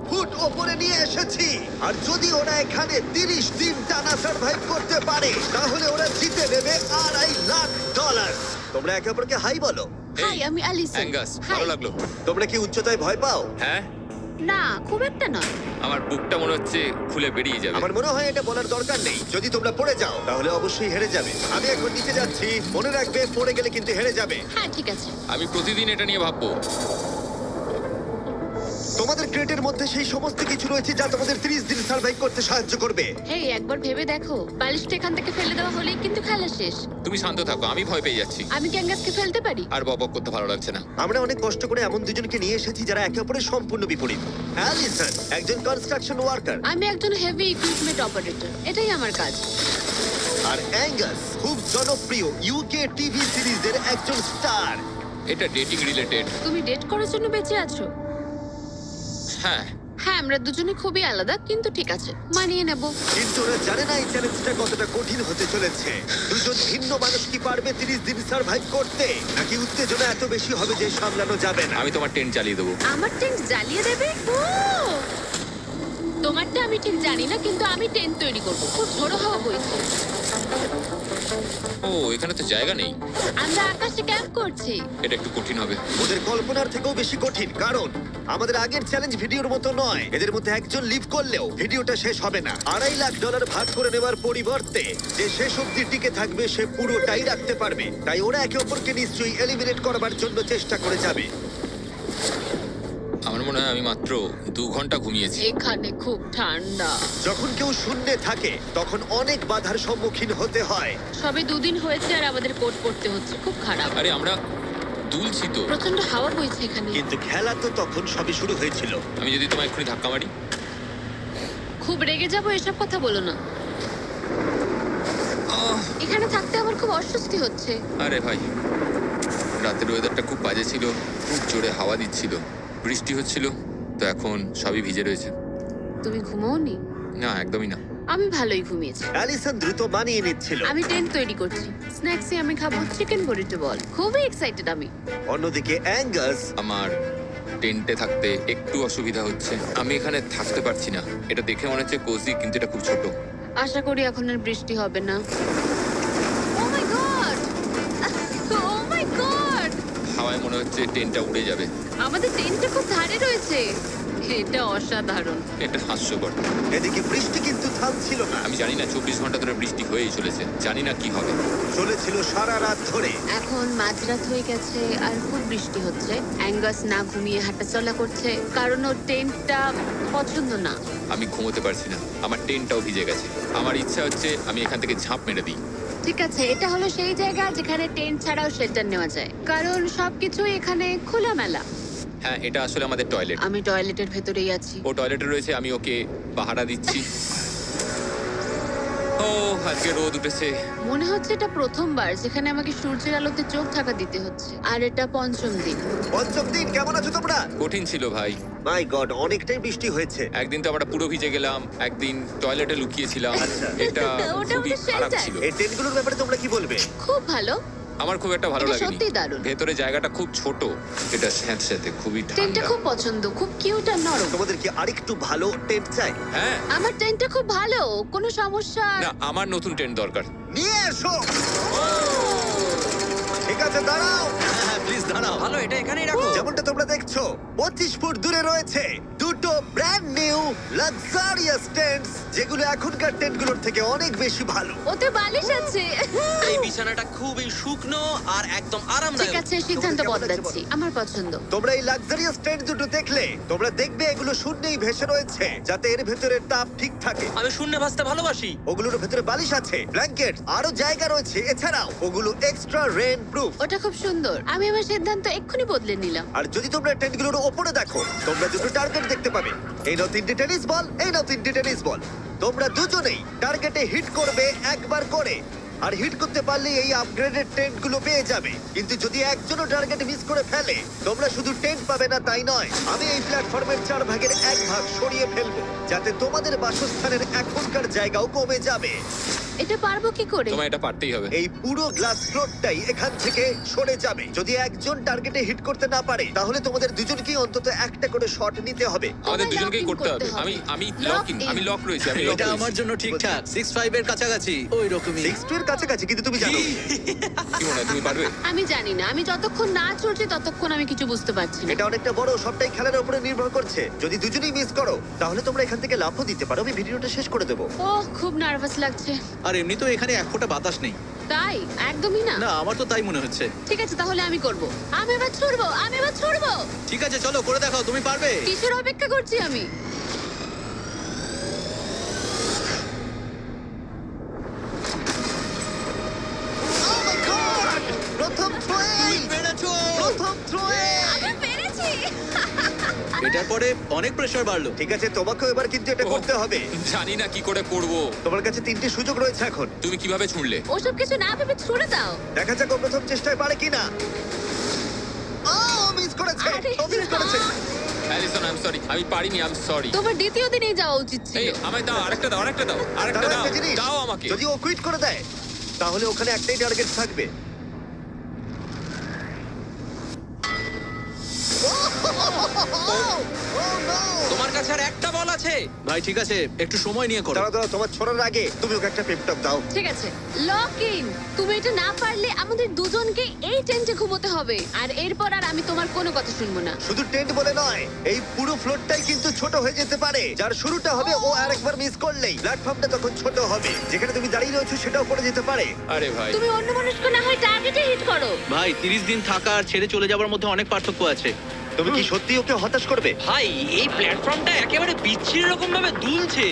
Foot ওপরে নিয়ে এসেছি। আর যদি ওরা এখানে 30 দিন টানা সার্ভাইভ করতে পারে তাহলে ওরা জিতে নেবে $2.5 লাখ। তোমরা একে অপরকে হাই বলো। হাই, আমি অ্যালিসন। Angus, high. ভালো লাগলো। তোমরা কি উচ্চতায় ভয় পাও? হ্যাঁ, না, খুব একটা নয়। আমার বুকটা মনে হচ্ছে খুলে বেরিয়ে যাবে। আমার মনে হয় এটা বলার দরকার নেই। যদি তোমরা পড়ে যাও তাহলে অবশ্যই হেরে যাবে। আমি এখন নিচে যাচ্ছি, মনে রাখবে পড়ে গেলে কিন্তু হেরে যাবে। হ্যাঁ, ঠিক আছে। আমি প্রতিদিন এটা নিয়ে ভাববো। তোমাদের ক্রেটের মধ্যে সেই সমস্ত কিছু রয়েছে যা তোমাদের 30 দিন সার্ভাইভ করতে সাহায্য করবে। হেই, একবার ভেবে দেখো, বালিশটা এখান থেকে ফেলে দেওয়া হলেই কিন্তু খেলা শেষ। তুমি শান্ত থাকো, আমি ভয় পেয়ে যাচ্ছি। আমি ক্যাঙ্গাসকে ফেলতে পারি? আর বক করতে ভালো লাগছে না। আমরা অনেক কষ্ট করে এমন দুজনকে নিয়ে এসেছি যারা একে অপরের সম্পূর্ণ বিপরীত। অ্যালিসন একজন কনস্ট্রাকশন ওয়ার্কার, আমি একজন হেভি ইকুইপমেন্ট অপারেটর। এটাই আমার কাজ। আর অ্যাঙ্গাস খুব জনপ্রিয় ইউকে টিভি সিরিজের একজন স্টার। এটা ডেটিং রিলেটেড। তুমি ডেট করার জন্য বেঁচে আছো? হ্যাঁ, হ্যাঁ, আমরা দুজনে খুবই আলাদা, কিন্তু ঠিক আছে, মানিয়ে নেব। কিন্তু ওরা জানে না এই চ্যালেঞ্জটা কতটা কঠিন হতে চলেছে। দুজন ভিন্ন মানুষ কি পারবে 30 দিন সার্ভাইভ করতে, নাকি উত্তেজনা এত বেশি হবে যে সামলানো যাবে না? আমি তোমার টেন্ট চালিয়ে দেবো। আমার টেন্ট জ্বালিয়ে দেবে? ও! তোমারটা আমি ঠিক জানি না, কিন্তু আমি টেন্ট তৈরি করব। খুব ঝোড়ো হাওয়া বইছে। ও, এখানে তো জায়গা নেই। আমরা আকাশে ক্যাম্প করছি। এটা একটু কঠিন হবে। ওদের কল্পনার থেকেও বেশি কঠিন, কারণ আমাদের আগের চ্যালেঞ্জ ভিডিওর মতো নয়। এদের মধ্যে একজন লিভ করলেও ভিডিওটা শেষ হবে না। $2.5 লাখ ভাগ করে নেওয়ার পরিবর্তে যে শেষ অবধি টিকে থাকবে সে পুরোটাই রাখতে পারবে। তাই ওরা একে অপরকে নিশ্চয়ই এলিমিনেট করবার জন্য চেষ্টা করে যাবে। আমার মনে হয় আমি মাত্র 2 ঘন্টা ঘুমিয়েছি। এখানে খুব ঠান্ডা। যখন কেউ শূন্যে থাকে তখন অনেক বাধার সম্মুখীন হতে হয়। সবে 2 দিন হয়েছে আর আমাদের কোট পড়তে হচ্ছে। খুব খারাপ। আরে আমরা দুলছি তো। প্রচন্ড হাওয়া বইছে এখানে। কিন্তু খেলা তো তখন সবে শুরু হয়েছিল। আমি যদি তোমায় এক্ষুনি ধাক্কা মারি? খুব রেগে যাবো, এসব কথা বলো না। আহ, এখানে থাকতে আমার খুব অস্বস্তি হচ্ছে। আরে ভাই, রাতের ওয়েদারটা খুব বাজে ছিল। খুব জোরে হাওয়া দিচ্ছিল, বৃষ্টি হচ্ছিল, তো এখন সবই ভিজে রয়েছে। তুমি ঘুমোওনি? না, একদমই না। আমি ভালোই ঘুমিয়েছি। অ্যালিসন দ্রুত মানিয়ে নিচ্ছিল। আমি টেন্ট তৈরি করছি। স্ন্যাক্সে আমি খাবো চিকেন বরিটো বল। খুবই এক্সাইটেড আমি। অন্যদিকে অ্যাঙ্গাস আমার টেন্টে থাকতে একটু অসুবিধা হচ্ছে। আমি এখানে থাকতে পারছি না। এটা দেখে মনে হচ্ছে কোজি, কিন্তু এটা খুব ছোট। আশা করি এখন আর বৃষ্টি হবে না। ও মাই গড! ও মাই গড! হাওয়ায় মনে হচ্ছে টেন্টটা উড়ে যাবে। আমাদের টেন্টটা খুব ধারে রয়েছে। এটা অসাধারণ। এটা হাস্যকর। এদিকে বৃষ্টি কিন্তু থামছিল না। আমি জানি না, 24 ঘন্টা ধরে বৃষ্টি হয়েই চলেছে। জানি না কি হবে। চলেছিল সারা রাত ধরে। এখন মাঝরাত হয়ে গেছে আর খুব বৃষ্টি হচ্ছে। অ্যাঙ্গাস না ঘুমিয়ে হাঁটাচলা করছে, কারণ ওর টেন্টটা পছন্দ না। আমি ঘুমোতে পারছি না, আমার টেন্টটাও ভিজে গেছে। আমার ইচ্ছা হচ্ছে আমি এখান থেকে ঝাঁপ মেরে দিই। ঠিক আছে, এটা হলো সেই জায়গা যেখানে টেন্ট ছাড়াও শেল্টার নেওয়া যায়, কারণ সবকিছুই এখানে খোলামেলা। হ্যাঁ, এটা আসলে আমাদের টয়লেট। আমি টয়লেটের ভেতরেই আছি। ও টয়লেটে রয়েছে, আমি ওকে পাহারা দিচ্ছি। ও, আজকে রোদ উঠেছে। মনে হচ্ছে এটা প্রথমবার যেখানে আমাকে সূর্যের আলোতে চোখ ঢাকা দিতে হচ্ছে, আর এটা 5ম দিন। পঞ্চম দিন, কেমন আছো তোমরা? কঠিন ছিল ভাই। মাই গড, অনেকটাই বৃষ্টি হয়েছে। একদিন তো আমরা পুরো ভিজে গেলাম, একদিন টয়লেটে লুকিয়েছিলাম। আচ্ছা। এটা ওটা খুবই আমাদের খারাপ shelter। ছিল। এই টেন্টগুলোর ব্যাপারে তোমরা কি বলবে? খুব ভালো। আমার খুব একটা ভালো এটা লাগেনি। সত্যিই দারুণ। ভেতরে জায়গাটা খুব ছোট। এটা স্যাঁতস্যাঁতে, খুবই টেন্টটা ঠান্ডা। খুব পছন্দ, খুব কিউট আর নরম। তোমাদের কি আরেকটু ভালো টেন্ট চাই? হ্যাঁ। আমার টেন্টটা খুব ভালো, কোনো সমস্যা। না, আমার নতুন টেন্ট দরকার। নিয়ে এসো। ঠিক আছে, দাঁড়াও। হ্যাঁ, প্লিজ দাঁড়াও। ভালো, এটা এখানেই রাখো। যেমনটা তোমরা দেখছো 25 ফুট দূরে রয়েছে দুটো ব্র্যান্ড নিউ লাক্সারিয়াস টেন্টস, যেগুলো এখনকার টেন্টগুলোর থেকে অনেক বেশি ভালো। ওতে বালিশ আছে। এই বিছানাটা খুবই শুকনো আর একদম ঠিক আরামদায়ক। আছে, সিদ্ধান্ত বদলাচ্ছি। আমার পছন্দ। তোমরা এই লাক্সারিয়াস টেন্ট দুটো দেখলে তোমরা দেখবে এগুলো শূন্যেই ভেসে রয়েছে, যাতে এর ভেতরে তাপ ঠিক থাকে। আমি শূন্যে ভাসতে ভালোবাসি। ওগুলোর ভেতরে বালিশ আছে, ব্ল্যাঙ্কেট, আরো জায়গা রয়েছে। এছাড়াও ওগুলো এক্সট্রা রেন প্রুফ। ওটা খুব সুন্দর। আমি আমার সিদ্ধান্ত এক্ষুনি বদলে নিলাম। আর যদি তোমরা টেন্টগুলোর ওপরে দেখো, তোমরা দুটো টার্গেট দেখতে পাবে। এই নাও 3টে টেনিস বল, এই নাও 3টে টেনিস বল। তোমরা দুজনেই টার্গেটে হিট করবে একবার করে, আর হিট করতে পারলে এই আপগ্রেডেড টেন্টগুলো পেয়ে যাবে। কিন্তু যদি একজনও টার্গেট মিস করে ফেলে, তোমরা শুধু টেন্ট পাবে না তাই নয়, আমি এই প্ল্যাটফর্মের 4 ভাগের 1 ভাগ সরিয়ে ফেলবো, যাতে তোমাদের বাসস্থানের এখনকার জায়গাও কমে যাবে। এটা পারবো কি করে? তোমায় এটা পারতেই হবে। এই পুরো গ্লাস ফ্লোরটাই এখান থেকে সরে যাবে। যদি একজন টার্গেটে হিট করতে না পারে তাহলে তোমাদের দুজনকেই অন্তত একটা করে শট নিতে হবে। আমাদের তোমায় দুজনকেই lock in করতে হবে। আমি আমি লক ইন, আমি লক রয়েছি, আমি লক এটা রয়েছি। আমার জন্য ঠিকঠাক 6-5 এর কাছাকাছি ওই রকমই। 6 এর কাছাকাছি, কিন্তু তুমি জানো কি মনে হয় তুমি পারবে? আমি জানি না, আমি যতক্ষণ না চলছি ততক্ষণ আমি কিছু বুঝতে পারছি না। এটা অনেকটা বড়, সবটাই খেলার উপরে নির্ভর করছে। যদি দুজনেই মিস করো তাহলে তোমরা এখান থেকে লাফও দিতে পারো। আমি ভিডিওটা শেষ করে দেবো। ওহ, খুব নার্ভাস লাগছে। আর এমনি তো এখানে এক ফোঁটা বাতাস নেই। তাই? একদমই না। না, আমার তো তাই মনে হচ্ছে। ঠিক আছে, তাহলে আমি করব। আমি এবার ছুড়বো, আমি এবার ছুড়বো। ঠিক আছে, চলো করে দেখাও, তুমি পারবে। কিসের অপেক্ষা করছি আমি? Oh my God! প্রথম থ্রোই! পেরেছো। প্রথম থ্রোই! আমি পেরেছি। এটার পরে অনেক প্রেসার বাড়লো। ঠিক আছে, তোমাকেও এবার কিন্তু এটা ওহ, করতে হবে। জানি না কি করে করব। তোমার কাছে 3টে সুযোগ রয়েছে এখন। তুমি কিভাবে ছুঁড়লে? ওসব কিছু না ভেবে ছুড়ে দাও। দেখা যাক ও প্রথম চেষ্টায় পারে কিনা। মিস করেছে, আরে, ও মিস করেছে। অ্যালিসন, আই এম সরি, আমি পারিনি, আই এম সরি। তোমার দ্বিতীয় দিনেই যাওয়া উচিত এই ছিল। আমায় দাও, আরেকটা দাও, আরেকটা দাও, আরেকটা দাঁড়াও, দাও, একটা জিনিস। দাও আমাকে। যদি ও কুইট করে দেয় তাহলে ওখানে একটাই টার্গেট থাকবে। তোমার কাছে আর একটা বল আছে। ভাই ঠিক আছে, একটু সময় নিয়ে করো। দাঁড়াও দাঁড়াও, তোমার ছোড়ার আগে তুমি ওকে একটা পেপটক দাও। ঠিক আছে, লক ইন। তুমি এটা না পারলে আমাদের দুজনকে এই টেন্টে ঘুমোতে হবে। আর এরপর আর আমি তোমার কোনো কথা শুনবো না। শুধু টেন্ট বলে নয়, এই পুরো ফ্লোরটাই কিন্তু ছোট হয়ে যেতে পারে। যার শুরুটা হবে ও আরেকবার মিস করলেই প্ল্যাটফর্মটা তখন ছোট হবে। যেখানে তুমি দাঁড়িয়ে রয়েছো সেটাও পড়ে যেতে পারে। আরে ভাই, তুমি অন্য মানুষকে না হয় টার্গেটে হিট করো। ভাই 30 দিন থাকা আর ছেড়ে চলে যাওয়ার মধ্যে অনেক পার্থক্য আছে। তুমি কি সত্যি ওকে হতাশ করবে? ভাই এই প্ল্যাটফর্মটা একেবারে বিচ্ছিরি রকম ভাবে দুলছে।